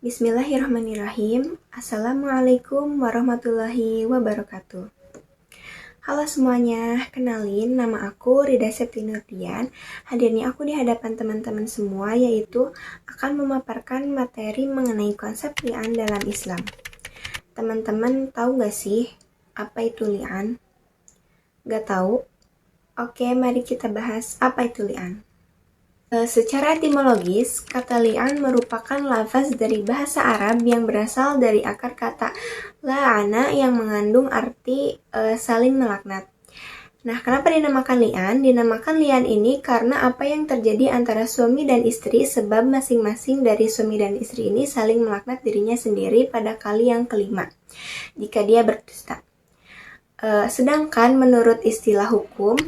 Bismillahirrahmanirrahim. Assalamualaikum warahmatullahi wabarakatuh. Halo semuanya, kenalin nama aku Rida Septinurdian. Hadirnya aku di hadapan teman-teman semua yaitu akan memaparkan materi mengenai konsep li'an dalam Islam. Teman-teman tahu gak sih apa itu li'an? Gak tahu? Oke, mari kita bahas apa itu li'an. Secara etimologis, kata li'an merupakan lafaz dari bahasa Arab yang berasal dari akar kata la'ana yang mengandung arti saling melaknat. Nah, kenapa dinamakan li'an? Dinamakan li'an ini karena apa yang terjadi antara suami dan istri sebab masing-masing dari suami dan istri ini saling melaknat dirinya sendiri pada kali yang kelima jika dia berdusta. Sedangkan menurut istilah hukum,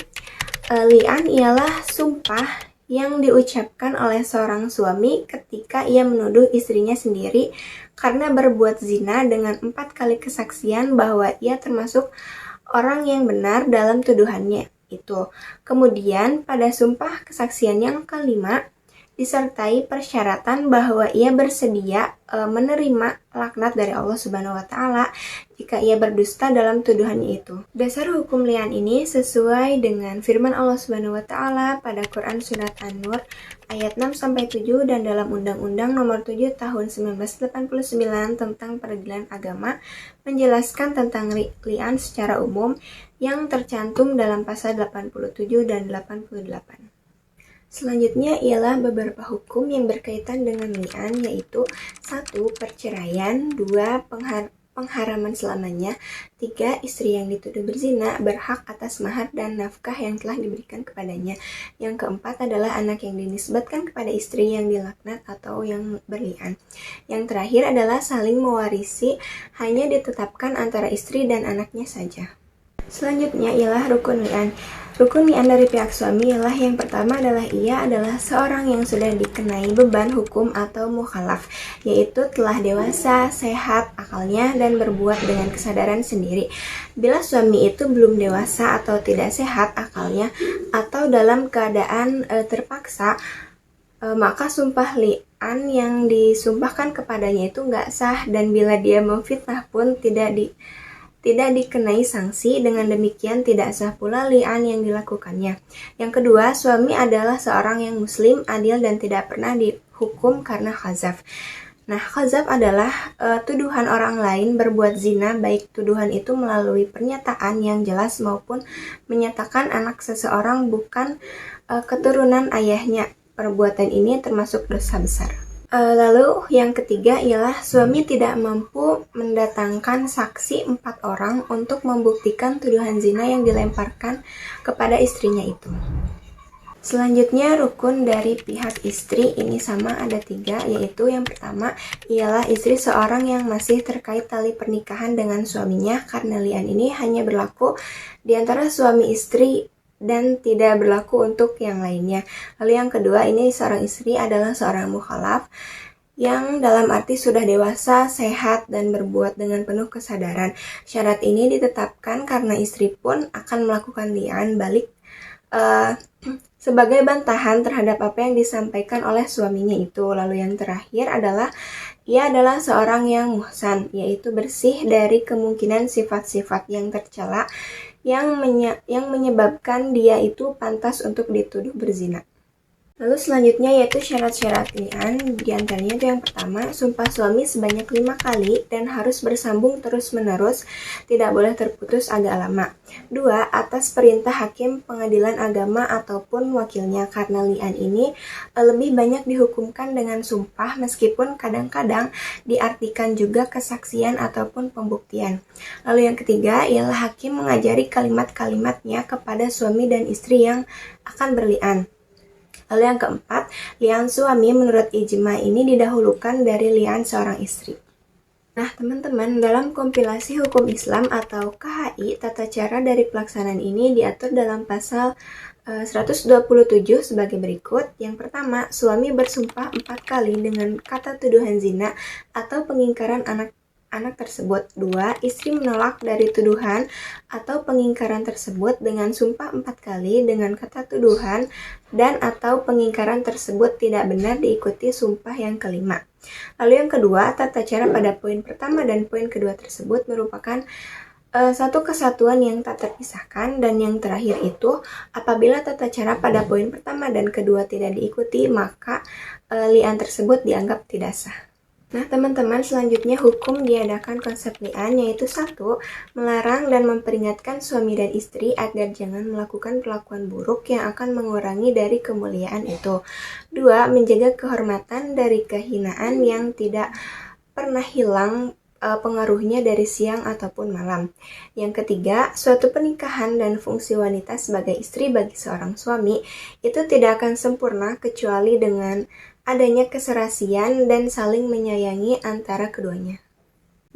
li'an ialah sumpah yang diucapkan oleh seorang suami ketika ia menuduh istrinya sendiri karena berbuat zina dengan 4 kali kesaksian bahwa ia termasuk orang yang benar dalam tuduhannya itu. Kemudian pada sumpah kesaksian yang kelima disertai persyaratan bahwa ia bersedia menerima laknat dari Allah Subhanahu wa taala jika ia berdusta dalam tuduhannya itu. Dasar hukum li'an ini sesuai dengan firman Allah Subhanahu wa taala pada Quran surat An-Nur ayat 6 sampai 7 dan dalam Undang-Undang Nomor 7 Tahun 1989 tentang Peradilan Agama menjelaskan tentang li'an secara umum yang tercantum dalam pasal 87 dan 88. Selanjutnya ialah beberapa hukum yang berkaitan dengan li'an, yaitu 1. Perceraian, 2. Pengharaman selamanya, 3. Istri yang dituduh berzina berhak atas mahar dan nafkah yang telah diberikan kepadanya. Yang keempat adalah anak yang dinisbatkan kepada istri yang dilaknat atau yang berli'an. Yang terakhir adalah saling mewarisi hanya ditetapkan antara istri dan anaknya saja. Selanjutnya ialah rukun li'an. Rukun li'an dari pihak suami ialah yang pertama adalah ia adalah seorang yang sudah dikenai beban hukum atau mukhalaf, yaitu telah dewasa, sehat akalnya, dan berbuat dengan kesadaran sendiri. Bila suami itu belum dewasa atau tidak sehat akalnya, atau dalam keadaan terpaksa, maka sumpah li'an yang disumpahkan kepadanya itu nggak sah, dan bila dia memfitnah pun tidak dikenai sanksi. Dengan demikian tidak sah pula li'an yang dilakukannya. Yang kedua, suami adalah seorang yang muslim, adil, dan tidak pernah dihukum karena khazaf. Nah, khazaf adalah tuduhan orang lain berbuat zina, baik tuduhan itu melalui pernyataan yang jelas maupun menyatakan anak seseorang bukan keturunan ayahnya. Perbuatan ini termasuk dosa besar. Lalu yang ketiga ialah suami tidak mampu mendatangkan saksi 4 orang untuk membuktikan tuduhan zina yang dilemparkan kepada istrinya itu. Selanjutnya rukun dari pihak istri ini sama ada 3, yaitu yang pertama ialah istri seorang yang masih terkait tali pernikahan dengan suaminya karena li'an ini hanya berlaku di antara suami istri dan tidak berlaku untuk yang lainnya. Lalu yang kedua, ini seorang istri adalah seorang mukhalaf yang dalam arti sudah dewasa, sehat, dan berbuat dengan penuh kesadaran. Syarat ini ditetapkan karena istri pun akan melakukan li'an balik sebagai bantahan terhadap apa yang disampaikan oleh suaminya itu. Lalu yang terakhir adalah ia adalah seorang yang muhsan, yaitu bersih dari kemungkinan sifat-sifat yang tercela yang menyebabkan dia itu pantas untuk dituduh berzina. Lalu selanjutnya yaitu syarat-syarat li'an. Di antaranya itu yang pertama, sumpah suami sebanyak 5 kali dan harus bersambung terus-menerus, tidak boleh terputus agak lama. 2. Atas perintah hakim pengadilan agama ataupun wakilnya, karena li'an ini lebih banyak dihukumkan dengan sumpah meskipun kadang-kadang diartikan juga kesaksian ataupun pembuktian. Lalu yang ketiga ialah hakim mengajari kalimat-kalimatnya kepada suami dan istri yang akan berli'an. Lalu yang keempat, li'an suami menurut ijma ini didahulukan dari li'an seorang istri. Nah teman-teman, dalam kompilasi hukum Islam atau KHI, tata cara dari pelaksanaan ini diatur dalam pasal 127 sebagai berikut. Yang pertama, suami bersumpah 4 kali dengan kata tuduhan zina atau pengingkaran anak tersebut. 2. Istri menolak dari tuduhan atau pengingkaran tersebut dengan sumpah 4 kali dengan kata tuduhan dan atau pengingkaran tersebut tidak benar diikuti sumpah yang kelima. Lalu yang kedua, tata cara pada poin pertama dan poin kedua tersebut merupakan satu kesatuan yang tak terpisahkan. Dan yang terakhir itu, apabila tata cara pada poin pertama dan kedua tidak diikuti, maka li'an tersebut dianggap tidak sah. Nah teman-teman, selanjutnya hukum diadakan konsep li'an, yaitu 1. Melarang dan memperingatkan suami dan istri agar jangan melakukan perlakuan buruk yang akan mengurangi dari kemuliaan itu. 2. Menjaga kehormatan dari kehinaan yang tidak pernah hilang pengaruhnya dari siang ataupun malam. Yang ketiga, suatu pernikahan dan fungsi wanita sebagai istri bagi seorang suami itu tidak akan sempurna kecuali dengan adanya keserasian dan saling menyayangi antara keduanya.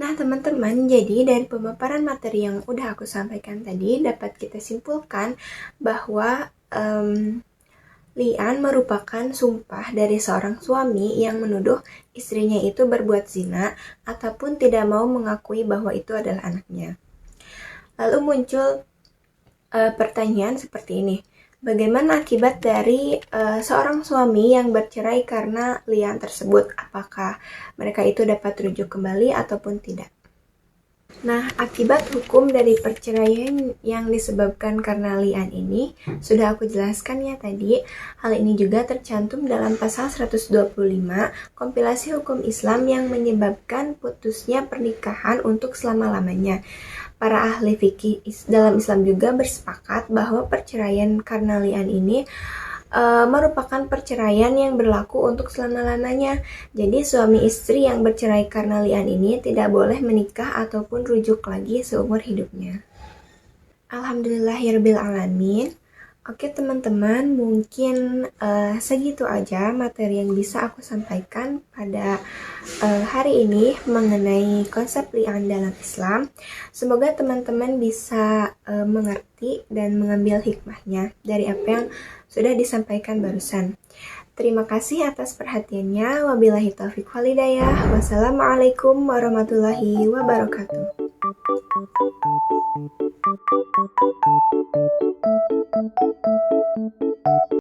Nah teman-teman, jadi dari pemaparan materi yang udah aku sampaikan tadi, dapat kita simpulkan bahwa li'an merupakan sumpah dari seorang suami yang menuduh istrinya itu berbuat zina ataupun tidak mau mengakui bahwa itu adalah anaknya. Lalu muncul pertanyaan seperti ini. Bagaimana akibat dari seorang suami yang bercerai karena li'an tersebut? Apakah mereka itu dapat rujuk kembali ataupun tidak? Nah, akibat hukum dari perceraian yang disebabkan karena li'an ini sudah aku jelaskan ya tadi. Hal ini juga tercantum dalam pasal 125 kompilasi hukum Islam yang menyebabkan putusnya pernikahan untuk selama-lamanya. Para ahli fikih dalam Islam juga bersepakat bahwa perceraian karena li'an ini merupakan perceraian yang berlaku untuk selama-lamanya. Jadi suami istri yang bercerai karena li'an ini tidak boleh menikah ataupun rujuk lagi seumur hidupnya. Alhamdulillahirabbil alamin. Oke teman-teman, mungkin segitu aja materi yang bisa aku sampaikan pada hari ini mengenai konsep li'an dalam Islam. Semoga teman-teman bisa mengerti dan mengambil hikmahnya dari apa yang sudah disampaikan barusan. Terima kasih atas perhatiannya. Wabillahi taufiq wal hidayah. Wassalamualaikum warahmatullahi wabarakatuh.